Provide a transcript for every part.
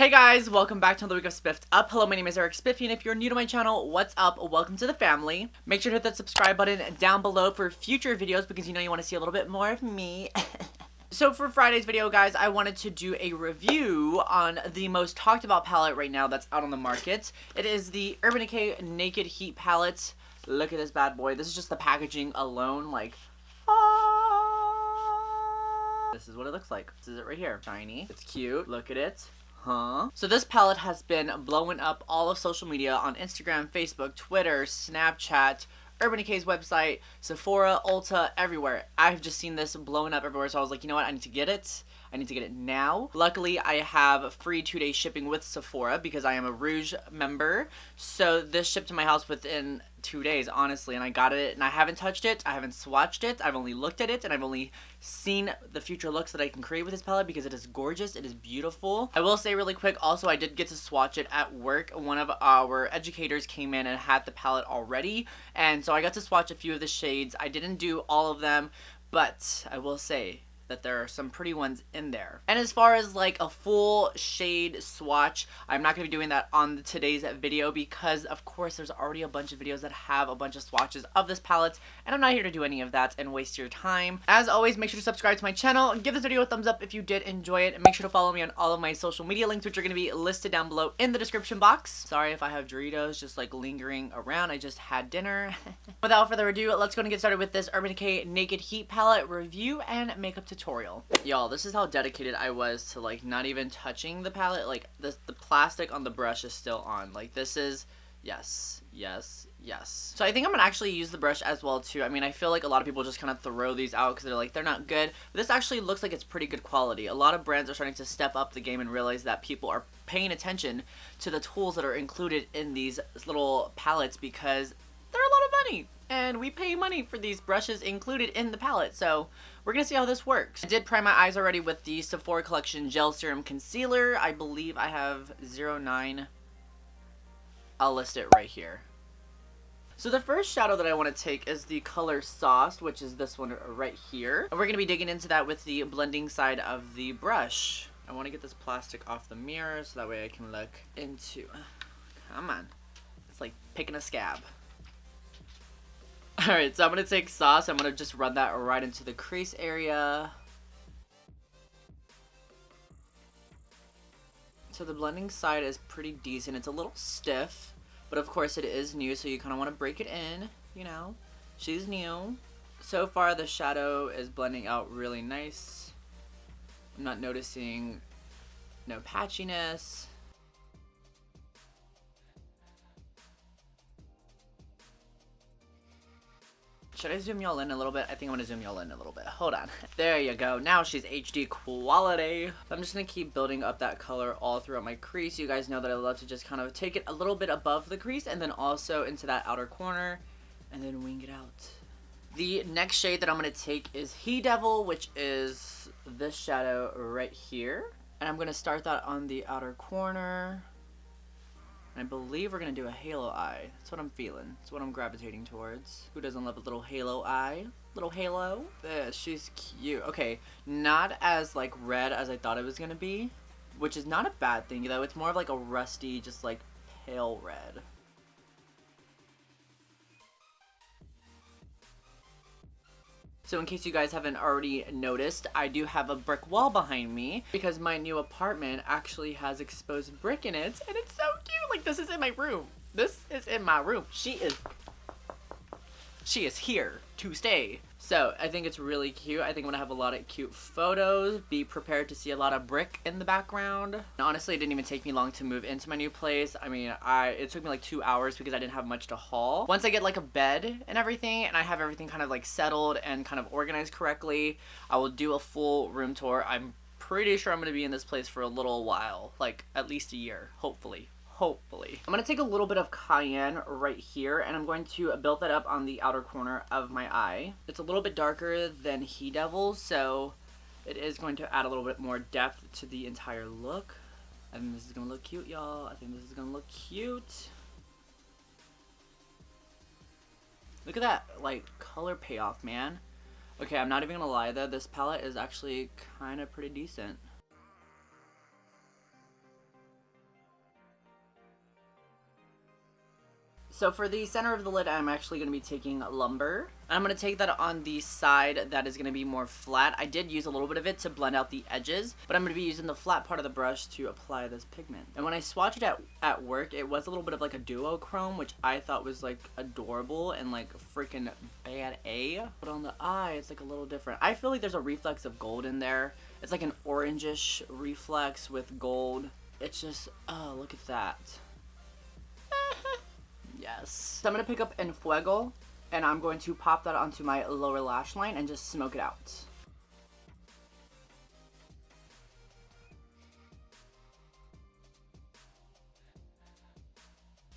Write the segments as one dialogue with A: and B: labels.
A: Hey guys, welcome back to another week of SpiffdUp. Hello, my name is Eric Spiffy, and if you're new to my channel, what's up? Welcome to the family. Make sure to hit that subscribe button down below for future videos because you know you want to see a little bit more of me. So for Friday's video, guys, I wanted to do a review on the most talked about palette right now that's out on the market. It is the Urban Decay Naked Heat palette. Look at this bad boy. This is just the packaging alone, like, this is what it looks like. This is it right here. Shiny. It's cute. Look at it. Huh? So this palette has been blowing up all of social media on Instagram, Facebook, Twitter, Snapchat, Urban Decay's website, Sephora, Ulta, everywhere. I've just seen this blowing up everywhere, so I was like, you know what? I need to get it. I need to get it now. Luckily, I have free 2-day shipping with Sephora because I am a Rouge member. So this shipped to my house within 2 days, honestly, and I got it, and I haven't touched it, I haven't swatched it, I've only looked at it, and I've only seen the future looks that I can create with this palette because it is gorgeous, it is beautiful. I will say really quick, also, I did get to swatch it at work. One of our educators came in and had the palette already, and so I got to swatch a few of the shades. I didn't do all of them, but I will say that there are some pretty ones in there. And as far as like a full shade swatch, I'm not going to be doing that on today's video because of course there's already a bunch of videos that have a bunch of swatches of this palette, and I'm not here to do any of that and waste your time. As always, make sure to subscribe to my channel and give this video a thumbs up if you did enjoy it, and make sure to follow me on all of my social media links, which are going to be listed down below in the description box. Sorry if I have Doritos just like lingering around, I just had dinner. Without further ado, let's go and get started with this Urban Decay Naked Heat palette review and makeup tutorial. Y'all, this is how dedicated I was to like not even touching the palette. Like the plastic on the brush is still on. Like this is, yes. So I think I'm gonna actually use the brush as well too. I mean, I feel like a lot of people just kind of throw these out because they're like, they're not good. But this actually looks like it's pretty good quality. A lot of brands are starting to step up the game and realize that people are paying attention to the tools that are included in these little palettes because they're a lot of money. And we pay money for these brushes included in the palette, so we're gonna see how this works. I did prime my eyes already with the Sephora Collection Gel Serum Concealer. I believe I have 09. I'll list it right here. So the first shadow that I want to take is the color Sauced, which is this one right here. And we're gonna be digging into that with the blending side of the brush. I want to get this plastic off the mirror so that way I can look into, come on. It's like picking a scab. Alright, so I'm going to take Sauce. I'm going to just run that right into the crease area. So the blending side is pretty decent. It's a little stiff, but of course it is new, so you kind of want to break it in, you know. She's new. So far the shadow is blending out really nice. I'm not noticing no patchiness. Should I zoom y'all in a little bit? I think I'm gonna zoom y'all in a little bit. Hold on. There you go. Now she's HD quality. I'm just gonna keep building up that color all throughout my crease. You guys know that I love to just kind of take it a little bit above the crease and then also into that outer corner and then wing it out. The next shade that I'm gonna take is He Devil, which is this shadow right here. And I'm gonna start that on the outer corner. I believe we're going to do a halo eye. That's what I'm feeling. That's what I'm gravitating towards. Who doesn't love a little halo eye? Little halo. She's cute. Okay, not as like red as I thought it was going to be, which is not a bad thing though. It's more of like a rusty, just like pale red. So in case you guys haven't already noticed, I do have a brick wall behind me because my new apartment actually has exposed brick in it, and it's so cute. Like, this is in my room. This is in my room. She is here to stay. So I think it's really cute. I think I'm gonna have a lot of cute photos. Be prepared to see a lot of brick in the background. And honestly, it didn't even take me long to move into my new place. I mean, it took me like 2 hours because I didn't have much to haul. Once I get like a bed and everything, and I have everything kind of like settled and kind of organized correctly, I will do a full room tour. I'm pretty sure I'm gonna be in this place for a little while, like at least a year, hopefully. Hopefully. I'm going to take a little bit of cayenne right here, and I'm going to build that up on the outer corner of my eye. It's a little bit darker than He Devil, so it is going to add a little bit more depth to the entire look. I think this is going to look cute, y'all. I think this is going to look cute. Look at that, like, color payoff, man. Okay, I'm not even going to lie, though. This palette is actually kind of pretty decent. So for the center of the lid, I'm actually going to be taking lumber. I'm going to take that on the side that is going to be more flat. I did use a little bit of it to blend out the edges, but I'm going to be using the flat part of the brush to apply this pigment. And when I swatched it at work, it was a little bit of like a duochrome, which I thought was like adorable and like freaking bad A. But on the eye, it's like a little different. I feel like there's a reflex of gold in there. It's like an orangish reflex with gold. It's just, oh, look at that. Yes. So I'm going to pick up En Fuego, and I'm going to pop that onto my lower lash line and just smoke it out.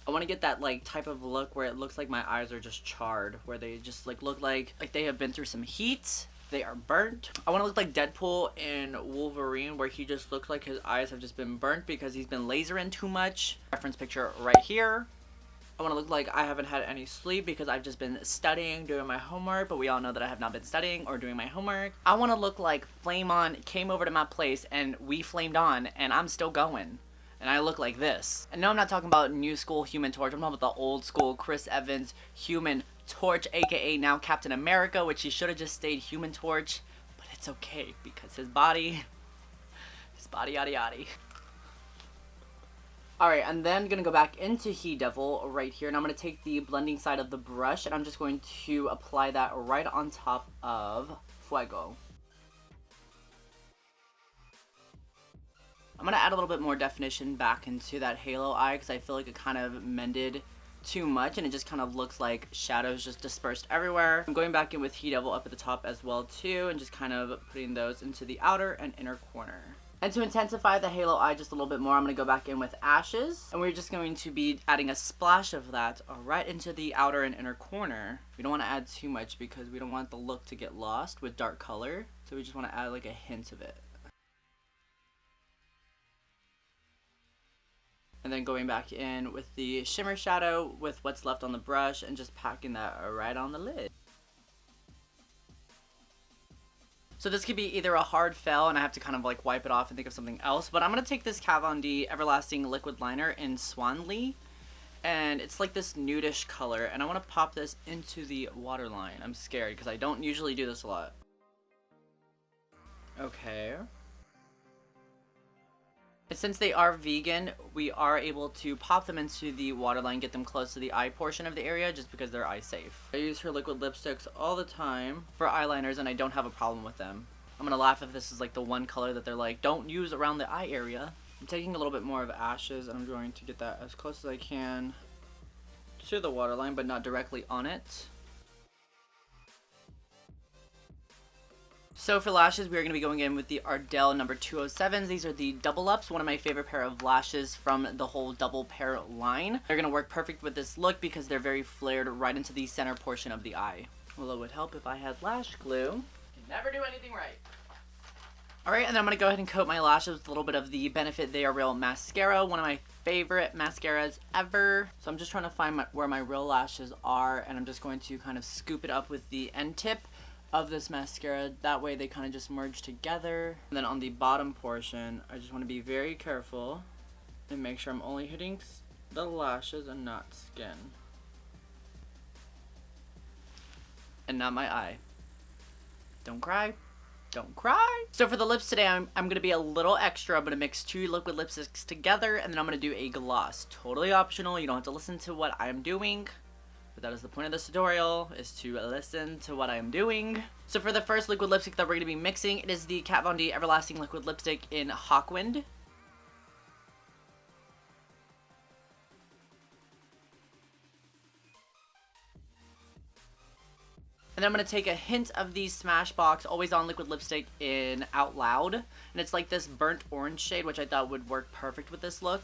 A: I want to get that like type of look where it looks like my eyes are just charred, where they just like look like they have been through some heat. They are burnt. I want to look like Deadpool in Wolverine, where he just looks like his eyes have just been burnt because he's been lasering too much. Reference picture right here. I want to look like I haven't had any sleep because I've just been studying, doing my homework, but we all know that I have not been studying or doing my homework. I want to look like Flame On came over to my place and we flamed on and I'm still going. And I look like this. And no, I'm not talking about new school Human Torch. I'm talking about the old school Chris Evans Human Torch, aka now Captain America, which he should have just stayed Human Torch. But it's okay because his body, yada yada. Alright, I'm then going to go back into He Devil right here, and I'm going to take the blending side of the brush, and I'm just going to apply that right on top of Fuego. I'm going to add a little bit more definition back into that halo eye, because I feel like it kind of mended too much, and it just kind of looks like shadows just dispersed everywhere. I'm going back in with He Devil up at the top as well too, and just kind of putting those into the outer and inner corner. And to intensify the halo eye just a little bit more, I'm going to go back in with Ashes. And we're just going to be adding a splash of that right into the outer and inner corner. We don't want to add too much because we don't want the look to get lost with dark color. So we just want to add like a hint of it. And then going back in with the shimmer shadow with what's left on the brush and just packing that right on the lid. So this could be either a hard fail and I have to kind of like wipe it off and think of something else, but I'm going to take this Kat Von D Everlasting Liquid Liner in Swanlee, and it's like this nudish color, and I want to pop this into the waterline. I'm scared because I don't usually do this a lot. Okay. And since they are vegan, we are able to pop them into the waterline, get them close to the eye portion of the area just because they're eye safe. I use her liquid lipsticks all the time for eyeliners and I don't have a problem with them. I'm gonna laugh if this is like the one color that they're like, don't use around the eye area. I'm taking a little bit more of Ashes and I'm going to get that as close as I can to the waterline, but not directly on it. So for lashes, we are going to be going in with the Ardell number 207s. These are the double ups, one of my favorite pair of lashes from the whole double pair line. They're going to work perfect with this look because they're very flared right into the center portion of the eye. Well, it would help if I had lash glue. Can never do anything right. Alright, and then I'm going to go ahead and coat my lashes with a little bit of the Benefit They Are Real mascara, one of my favorite mascaras ever. So I'm just trying to find where my real lashes are, and I'm just going to kind of scoop it up with the end tip of this mascara. That way they kind of just merge together. And then on the bottom portion, I just want to be very careful and make sure I'm only hitting the lashes and not skin. And not my eye. Don't cry. Don't cry. So for the lips today, I'm going to be a little extra. I'm going to mix 2 liquid lipsticks together, and then I'm going to do a gloss. Totally optional. You don't have to listen to what I'm doing. But that is the point of this tutorial, is to listen to what I am doing. So for the first liquid lipstick that we're going to be mixing, it is the Kat Von D Everlasting Liquid Lipstick in Hawkwind. And then I'm going to take a hint of the Smashbox Always On Liquid Lipstick in Out Loud. And it's like this burnt orange shade, which I thought would work perfect with this look.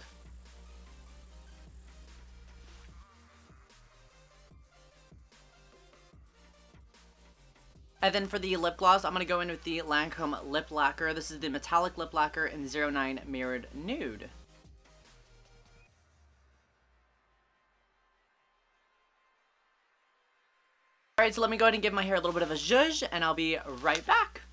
A: And then for the lip gloss, I'm going to go in with the Lancome Lip Lacquer. This is the Metallic Lip Lacquer in 09 Mirrored Nude. Alright, so let me go ahead and give my hair a little bit of a zhuzh, and I'll be right back.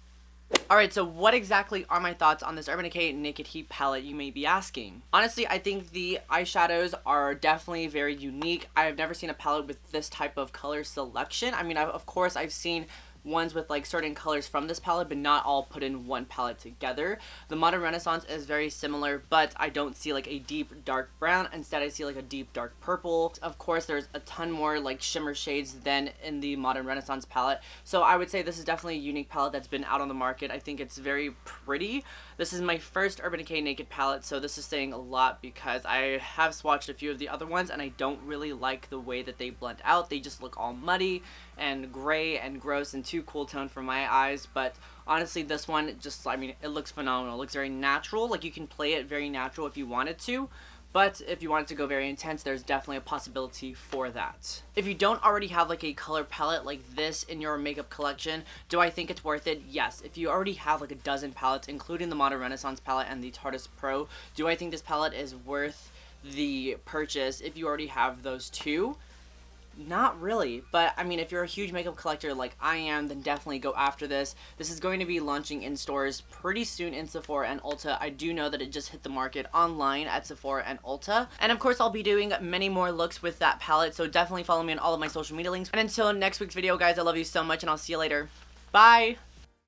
A: Alright, so what exactly are my thoughts on this Urban Decay Naked Heat palette, you may be asking? Honestly, I think the eyeshadows are definitely very unique. I have never seen a palette with this type of color selection. I mean, of course, I've seen ones with like certain colors from this palette, but not all put in one palette together. The Modern Renaissance is very similar, but I don't see like a deep dark brown. Instead, I see like a deep dark purple. Of course, there's a ton more like shimmer shades than in the Modern Renaissance palette. So I would say this is definitely a unique palette that's been out on the market. I think it's very pretty. This is my first Urban Decay Naked palette, so this is saying a lot because I have swatched a few of the other ones and I don't really like the way that they blend out. They just look all muddy and gray and gross and too cool tone for my eyes. But honestly, this one just, I mean, it looks phenomenal. It looks very natural. Like, you can play it very natural if you wanted to, but if you wanted to go very intense, there's definitely a possibility for that. If you don't already have like a color palette like this in your makeup collection, do I think it's worth it? Yes. If you already have like a dozen palettes, including the Modern Renaissance palette and the Tarteist Pro, do I think this palette is worth the purchase if you already have those two? Not really, but I mean, if you're a huge makeup collector like I am, then definitely go after this. This is going to be launching in stores pretty soon in Sephora and Ulta. I do know that it just hit the market online at Sephora and Ulta. And of course, I'll be doing many more looks with that palette, so definitely follow me on all of my social media links. And until next week's video, guys, I love you so much, and I'll see you later. Bye!